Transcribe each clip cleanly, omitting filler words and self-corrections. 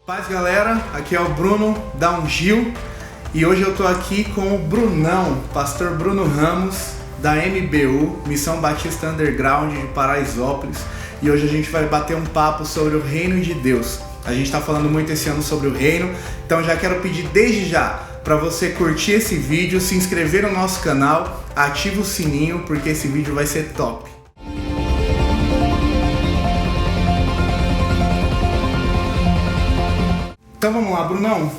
Paz, galera, aqui é o Bruno da Ungil e hoje eu tô aqui com o Brunão, pastor Bruno Ramos da MBU, Missão Batista Underground de Paraisópolis, e hoje a gente vai bater um papo sobre o reino de Deus. A gente tá falando muito esse ano sobre o reino, então já quero pedir desde já para você curtir esse vídeo, se inscrever no nosso canal, ativa o sininho porque esse vídeo vai ser top. Então vamos lá, Brunão.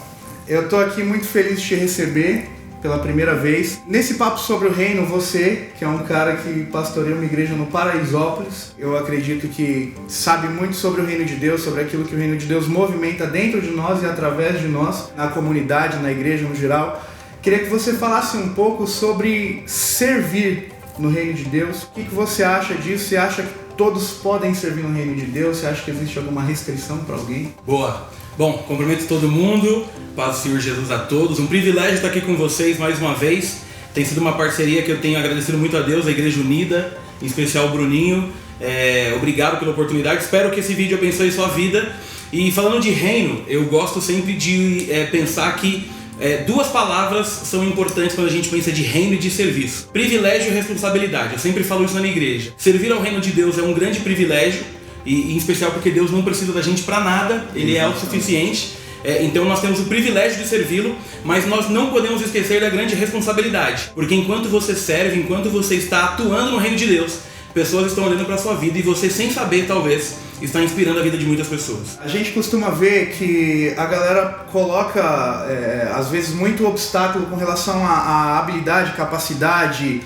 Eu tô aqui muito feliz de te receber pela primeira vez. Nesse papo sobre o reino, você, que é um cara que pastoreia uma igreja no Paraisópolis, eu acredito que sabe muito sobre o reino de Deus, sobre aquilo que o reino de Deus movimenta dentro de nós e através de nós, na comunidade, na igreja no geral. Queria que você falasse um pouco sobre servir no reino de Deus. O que você acha disso? Você acha que todos podem servir no reino de Deus? Você acha que existe alguma restrição para alguém? Boa! Bom, cumprimento todo mundo, paz do Senhor Jesus a todos. Um privilégio estar aqui com vocês mais uma vez. Tem sido uma parceria que eu tenho agradecido muito a Deus, a Igreja Unida, em especial o Bruninho. Obrigado pela oportunidade, espero que esse vídeo abençoe sua vida. E falando de reino, eu gosto sempre de pensar que duas palavras são importantes quando a gente pensa de reino e de serviço: privilégio e responsabilidade. Eu sempre falo isso na minha igreja. Servir ao reino de Deus é um grande privilégio, e em especial porque Deus não precisa da gente para nada, Ele é autossuficiente. Então nós temos o privilégio de servi-lo, mas nós não podemos esquecer da grande responsabilidade, porque enquanto você serve, enquanto você está atuando no reino de Deus, pessoas estão olhando para a sua vida e você, sem saber, talvez, está inspirando a vida de muitas pessoas. A gente costuma ver que a galera coloca, às vezes, muito obstáculo com relação à habilidade, capacidade.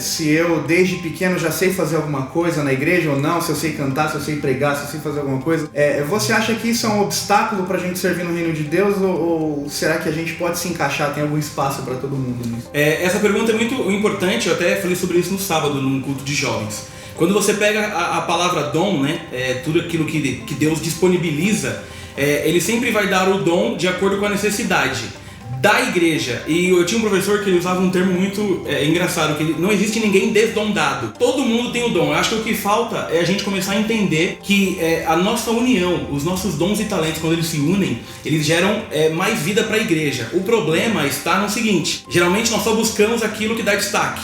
Se eu desde pequeno já sei fazer alguma coisa na igreja ou não, se eu sei cantar, se eu sei pregar, se eu sei fazer alguma coisa. Você acha que isso é um obstáculo pra gente servir no reino de Deus, ou será que a gente pode se encaixar, tem algum espaço para todo mundo nisso? Essa pergunta é muito importante, eu até falei sobre isso no sábado, num culto de jovens. Quando você pega a palavra dom, né, tudo aquilo que Deus disponibiliza, Ele sempre vai dar o dom de acordo com a necessidade da igreja. E eu tinha um professor que ele usava um termo muito engraçado, que não existe ninguém desdondado. Todo mundo tem o dom. Eu acho que o que falta é a gente começar a entender que a nossa união, os nossos dons e talentos, quando eles se unem, eles geram mais vida para a igreja. O problema está no seguinte: geralmente nós só buscamos aquilo que dá destaque.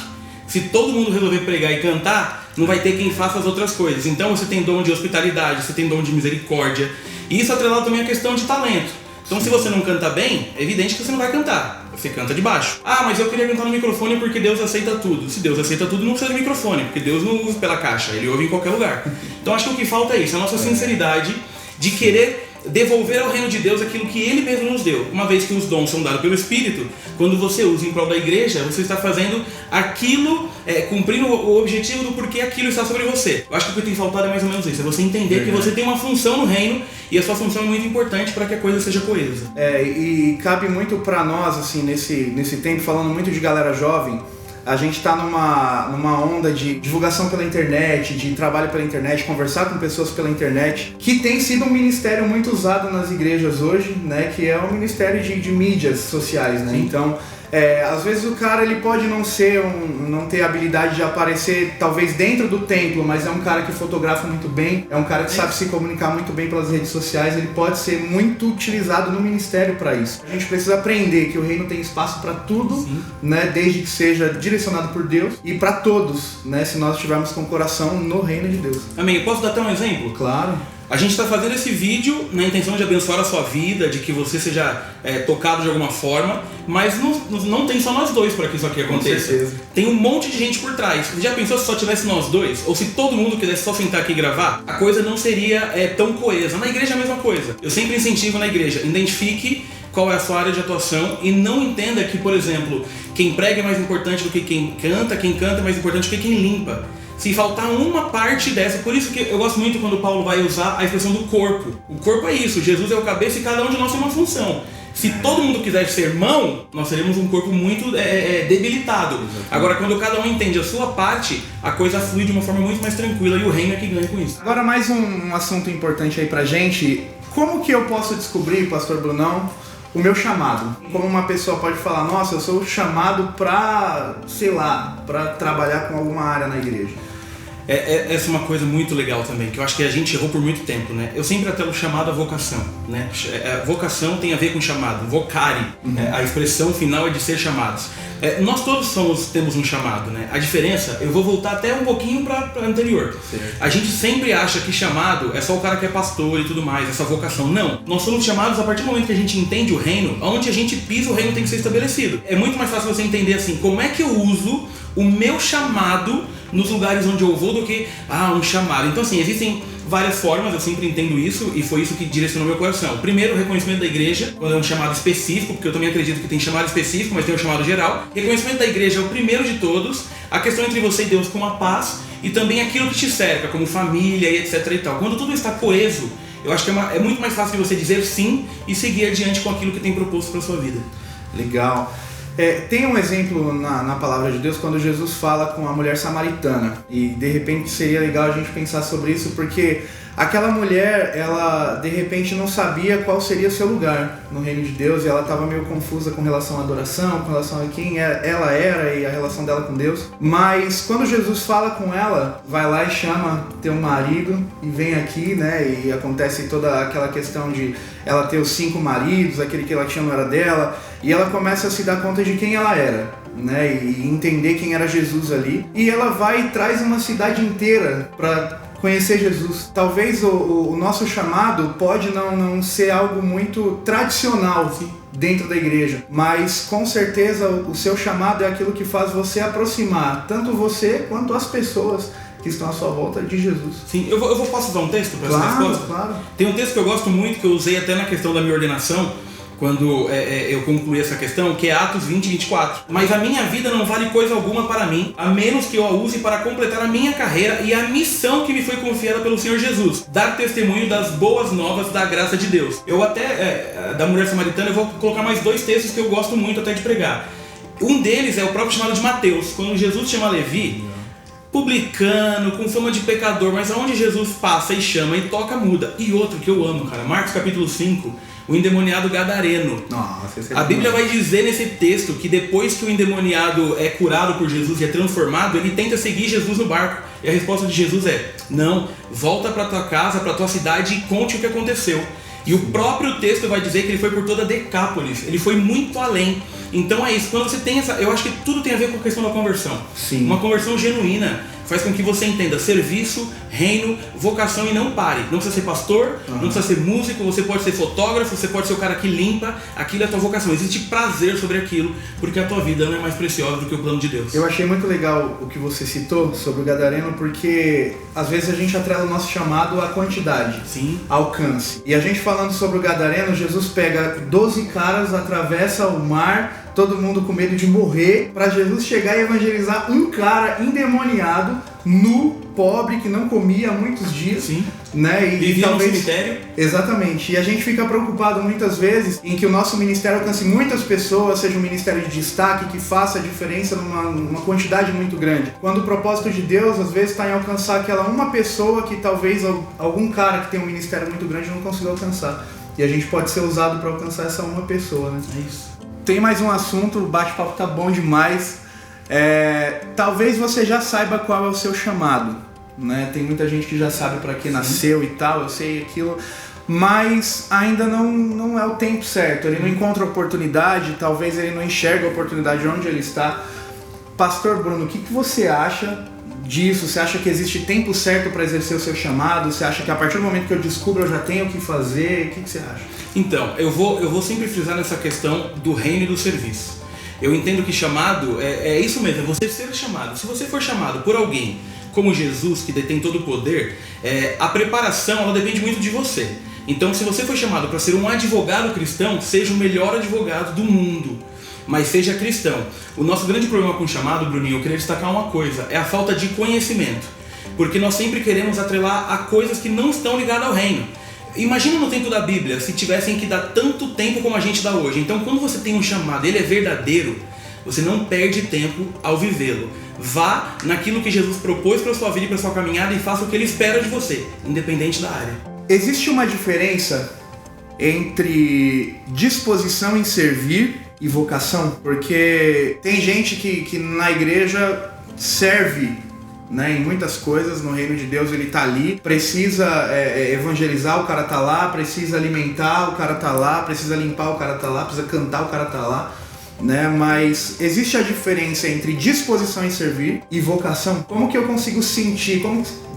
Se todo mundo resolver pregar e cantar, não vai ter quem faça as outras coisas. Então você tem dom de hospitalidade, você tem dom de misericórdia, e isso atrelado também à questão de talento. Então se você não canta bem, é evidente que você não vai cantar. Você canta de baixo. Ah, mas eu queria cantar no microfone porque Deus aceita tudo. Se Deus aceita tudo, não precisa de microfone, porque Deus não usa pela caixa, Ele ouve em qualquer lugar. Então acho que o que falta é isso, a nossa sinceridade de querer devolver ao reino de Deus aquilo que Ele mesmo nos deu. Uma vez que os dons são dados pelo Espírito, quando você usa em prol da igreja, você está fazendo aquilo, cumprindo o objetivo do porquê aquilo está sobre você. Eu acho que o que tem faltado é mais ou menos isso, é você entender que você tem uma função no reino e a sua função é muito importante para que a coisa seja coesa. E cabe muito para nós, assim, nesse tempo, falando muito de galera jovem. A gente está numa onda de divulgação pela internet, de trabalho pela internet, conversar com pessoas pela internet, que tem sido um ministério muito usado nas igrejas hoje, né? Que é o ministério de mídias sociais, né? Sim. Então, às vezes o cara ele pode não ter habilidade de aparecer talvez dentro do templo, mas é um cara que fotografa muito bem, é um cara que sabe se comunicar muito bem pelas redes sociais, ele pode ser muito utilizado no ministério para isso. A gente precisa aprender que o reino tem espaço para tudo, né, desde que seja direcionado por Deus e para todos, né, se nós estivermos com o coração no reino de Deus. Amém. Eu posso dar até um exemplo? Claro. A gente está fazendo esse vídeo na intenção de abençoar a sua vida, de que você seja tocado de alguma forma, mas não tem só nós dois para que isso aqui aconteça. Com certeza. Tem um monte de gente por trás. Você já pensou se só tivesse nós dois? Ou se todo mundo quisesse só sentar aqui e gravar? A coisa não seria tão coesa. Na igreja é a mesma coisa. Eu sempre incentivo na igreja: identifique qual é a sua área de atuação e não entenda que, por exemplo, quem prega é mais importante do que quem canta é mais importante do que quem limpa. Se faltar uma parte dessa, por isso que eu gosto muito quando Paulo vai usar a expressão do corpo. O corpo é isso, Jesus é o cabeça e cada um de nós tem uma função. Se todo mundo quisesse ser mão, nós seríamos um corpo muito debilitado. Agora, quando cada um entende a sua parte, a coisa flui de uma forma muito mais tranquila e o reino é que ganha com isso. Agora, mais um assunto importante aí pra gente. Como que eu posso descobrir, pastor Brunão, o meu chamado? Como uma pessoa pode falar: nossa, eu sou chamado pra, sei lá, pra trabalhar com alguma área na igreja? Essa é uma coisa muito legal também, que eu acho que a gente errou por muito tempo, né? Eu sempre atelo chamado a vocação, né? A vocação tem a ver com chamado, vocare, a expressão final é de ser chamados. Nós todos temos um chamado, né? A diferença, eu vou voltar até um pouquinho para anterior. Certo. A gente sempre acha que chamado é só o cara que é pastor e tudo mais, essa vocação. Não, nós somos chamados a partir do momento que a gente entende o reino, onde a gente pisa o reino tem que ser estabelecido. É muito mais fácil você entender assim, como é que eu uso o meu chamado nos lugares onde eu vou do que, um chamado. Então assim, existem várias formas, eu sempre entendo isso e foi isso que direcionou meu coração. Primeiro, o reconhecimento da igreja, quando é um chamado específico, porque eu também acredito que tem chamado específico, mas tem um chamado geral. Reconhecimento da igreja é o primeiro de todos, a questão entre você e Deus com a paz e também aquilo que te cerca, como família e etc e tal. Quando tudo está coeso, eu acho que é muito mais fácil de você dizer sim e seguir adiante com aquilo que tem proposto para a sua vida. Legal. Tem um exemplo na palavra de Deus quando Jesus fala com a mulher samaritana, e de repente seria legal a gente pensar sobre isso, porque aquela mulher, ela de repente não sabia qual seria o seu lugar no reino de Deus, e ela estava meio confusa com relação à adoração, com relação a quem ela era e a relação dela com Deus. Mas quando Jesus fala com ela, vai lá e chama teu marido e vem aqui, né? E acontece toda aquela questão de ela ter os 5 maridos, aquele que ela tinha não era dela, e ela começa a se dar conta de quem ela era, né? E entender quem era Jesus ali. E ela vai e traz uma cidade inteira para conhecer Jesus. Talvez o nosso chamado pode não ser algo muito tradicional dentro da igreja, mas com certeza o seu chamado é aquilo que faz você aproximar tanto você quanto as pessoas que estão à sua volta de Jesus. Sim, posso usar um texto para essa resposta? Claro. Tem um texto que eu gosto muito, que eu usei até na questão da minha ordenação, quando eu concluí essa questão, que é Atos 20, 24. Mas a minha vida não vale coisa alguma para mim, a menos que eu a use para completar a minha carreira e a missão que me foi confiada pelo Senhor Jesus, dar testemunho das boas novas da graça de Deus. Eu até, da mulher samaritana, eu vou colocar mais 2 textos que eu gosto muito até de pregar. Um deles é o próprio chamado de Mateus, quando Jesus chama Levi, publicano, com fama de pecador, mas aonde Jesus passa e chama e toca, muda. E outro que eu amo, cara, Marcos capítulo 5, o endemoniado gadareno. Nossa, esse é a Bíblia vai dizer nesse texto que depois que o endemoniado é curado por Jesus e é transformado, ele tenta seguir Jesus no barco. E a resposta de Jesus é: não, volta para tua casa, para tua cidade e conte o que aconteceu. E o próprio texto vai dizer que ele foi por toda Decápolis, ele foi muito além. Então é isso, quando você tem essa... Eu acho que tudo tem a ver com a questão da conversão. Sim. Uma conversão genuína faz com que você entenda serviço, reino, vocação e não pare. Não precisa ser pastor, não precisa ser músico, você pode ser fotógrafo, você pode ser o cara que limpa, aquilo é a tua vocação. Existe prazer sobre aquilo, porque a tua vida não é mais preciosa do que o plano de Deus. Eu achei muito legal o que você citou sobre o gadareno, porque às vezes a gente atrela o nosso chamado à quantidade, sim, alcance. E a gente falando sobre o gadareno, Jesus pega 12 caras, atravessa o mar, todo mundo com medo de morrer, para Jesus chegar e evangelizar um cara endemoniado, nu, pobre, que não comia há muitos dias. Sim. Né? Vivia talvez... no cemitério. Exatamente. E a gente fica preocupado muitas vezes em que o nosso ministério alcance muitas pessoas, seja um ministério de destaque, que faça a diferença numa quantidade muito grande. Quando o propósito de Deus, às vezes, está em alcançar aquela uma pessoa que talvez algum cara que tem um ministério muito grande não consiga alcançar. E a gente pode ser usado para alcançar essa uma pessoa, né? É isso. Tem mais um assunto, o bate-papo tá bom demais. Talvez você já saiba qual é o seu chamado, né? Tem muita gente que já sabe para que nasceu e tal, eu sei aquilo, mas ainda não é o tempo certo. Ele não encontra oportunidade, talvez ele não enxerga a oportunidade onde ele está. Pastor Bruno, o que você acha disso? Você acha que existe tempo certo para exercer o seu chamado? Você acha que a partir do momento que eu descubro eu já tenho o que fazer? O que você acha? Então, eu vou sempre frisar nessa questão do reino e do serviço. Eu entendo que chamado é isso mesmo, é você ser chamado. Se você for chamado por alguém como Jesus, que detém todo o poder, a preparação ela depende muito de você. Então, se você foi chamado para ser um advogado cristão, seja o melhor advogado do mundo, mas seja cristão. O nosso grande problema com o chamado, Bruninho, eu queria destacar uma coisa, é a falta de conhecimento. Porque nós sempre queremos atrelar a coisas que não estão ligadas ao reino. Imagina no tempo da Bíblia, se tivessem que dar tanto tempo como a gente dá hoje. Então, quando você tem um chamado, ele é verdadeiro, você não perde tempo ao vivê-lo. Vá naquilo que Jesus propôs para a sua vida e para a sua caminhada e faça o que ele espera de você, independente da área. Existe uma diferença entre disposição em servir e vocação? Porque tem gente que na igreja serve né, em muitas coisas no reino de Deus. Ele tá ali, precisa evangelizar, o cara tá lá, precisa alimentar, o cara tá lá, precisa limpar, o cara tá lá, precisa cantar, o cara tá lá, né? Mas existe a diferença entre disposição em servir e vocação. Como que eu consigo sentir,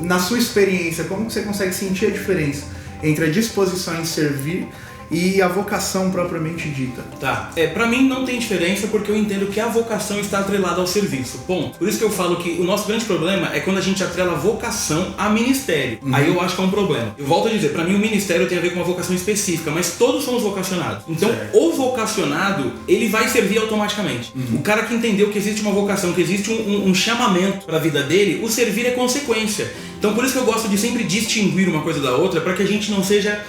na sua experiência, como que você consegue sentir a diferença entre a disposição em servir e a vocação propriamente dita? Tá, pra mim não tem diferença, porque eu entendo que a vocação está atrelada ao serviço, ponto. Por isso que eu falo que o nosso grande problema é quando a gente atrela vocação a ministério. Aí eu acho que é um problema. Eu volto a dizer, pra mim o ministério tem a ver com uma vocação específica, mas todos somos vocacionados. Então o vocacionado, ele vai servir automaticamente. O cara que entendeu que existe uma vocação, que existe um chamamento pra vida dele, o servir é consequência. Então por isso que eu gosto de sempre distinguir uma coisa da outra, para que a gente não seja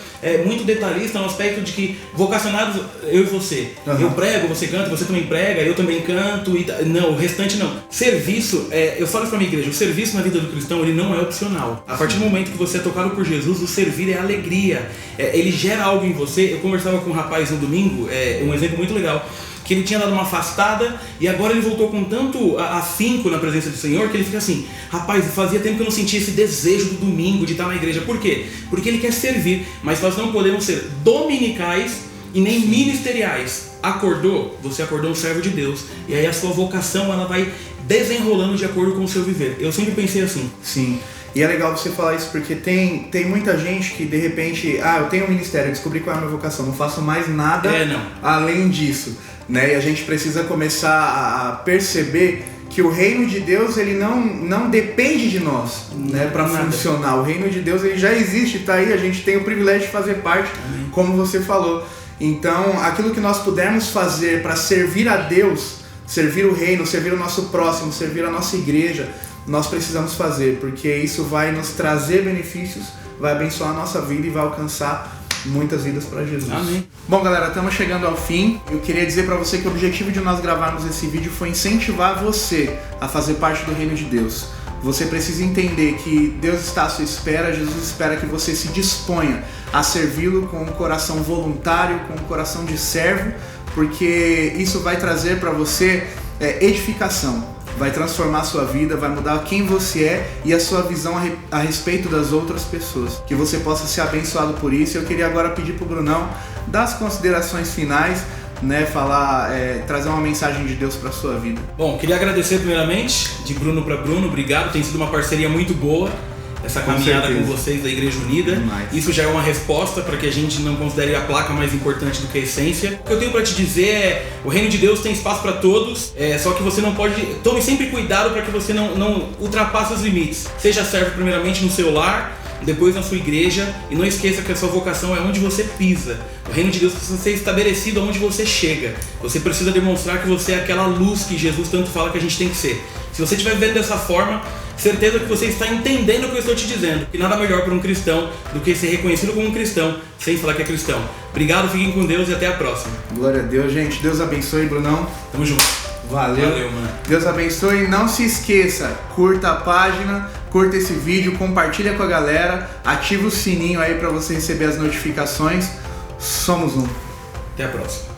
muito detalhista no aspecto de que vocacionados, eu e você. Eu prego, você canta, você também prega, eu também canto. Não, o restante não. Serviço, eu falo isso pra minha igreja, o serviço na vida do cristão, ele não é opcional. A partir do momento que você é tocado por Jesus, o servir é alegria. Ele gera algo em você. Eu conversava com um rapaz no domingo, um exemplo muito legal, que ele tinha dado uma afastada e agora ele voltou com tanto afinco na presença do Senhor que ele fica assim: rapaz, fazia tempo que eu não sentia esse desejo do domingo de estar na igreja. Por quê? Porque ele quer servir, mas nós não podemos ser dominicais e nem ministeriais. Acordou? Você acordou um servo de Deus, e aí a sua vocação ela vai desenrolando de acordo com o seu viver. Eu sempre pensei assim. Sim. E é legal você falar isso, porque tem muita gente que de repente, eu tenho um ministério, eu descobri qual é a minha vocação, não faço mais nada além disso, né? E a gente precisa começar a perceber que o reino de Deus, ele não depende de nós, né, para funcionar. O reino de Deus, ele já existe, tá aí, a gente tem o privilégio de fazer parte, como você falou. Então, aquilo que nós pudermos fazer para servir a Deus, servir o reino, servir o nosso próximo, servir a nossa igreja, nós precisamos fazer, porque isso vai nos trazer benefícios, vai abençoar a nossa vida e vai alcançar muitas vidas para Jesus. Amém. Bom, galera, estamos chegando ao fim. Eu queria dizer para você que o objetivo de nós gravarmos esse vídeo foi incentivar você a fazer parte do reino de Deus. Você precisa entender que Deus está à sua espera, Jesus espera que você se disponha a servi-lo com um coração voluntário, com um coração de servo, porque isso vai trazer para você edificação. Vai transformar a sua vida, vai mudar quem você é e a sua visão a respeito das outras pessoas. Que você possa ser abençoado por isso. Eu queria agora pedir pro Brunão dar as considerações finais, né, trazer uma mensagem de Deus para sua vida. Bom, queria agradecer primeiramente, de Bruno para Bruno, obrigado, tem sido uma parceria muito boa. Essa caminhada com vocês da Igreja Unida. Isso já é uma resposta para que a gente não considere a placa mais importante do que a essência. O que eu tenho para te dizer é: o reino de Deus tem espaço para todos, só que você não pode... Tome sempre cuidado para que você não ultrapasse os limites. Seja servo primeiramente no seu lar, depois na sua igreja, e não esqueça que a sua vocação é onde você pisa. O reino de Deus precisa ser estabelecido onde você chega. Você precisa demonstrar que você é aquela luz que Jesus tanto fala que a gente tem que ser. Se você estiver vivendo dessa forma, certeza que você está entendendo o que eu estou te dizendo. E nada melhor para um cristão do que ser reconhecido como um cristão sem falar que é cristão. Obrigado, fiquem com Deus e até a próxima. Glória a Deus, gente. Deus abençoe, Brunão. Tamo junto. Valeu, mano. Deus abençoe. Não se esqueça, curta a página, curta esse vídeo, compartilha com a galera, ativa o sininho aí para você receber as notificações. Somos um. Até a próxima.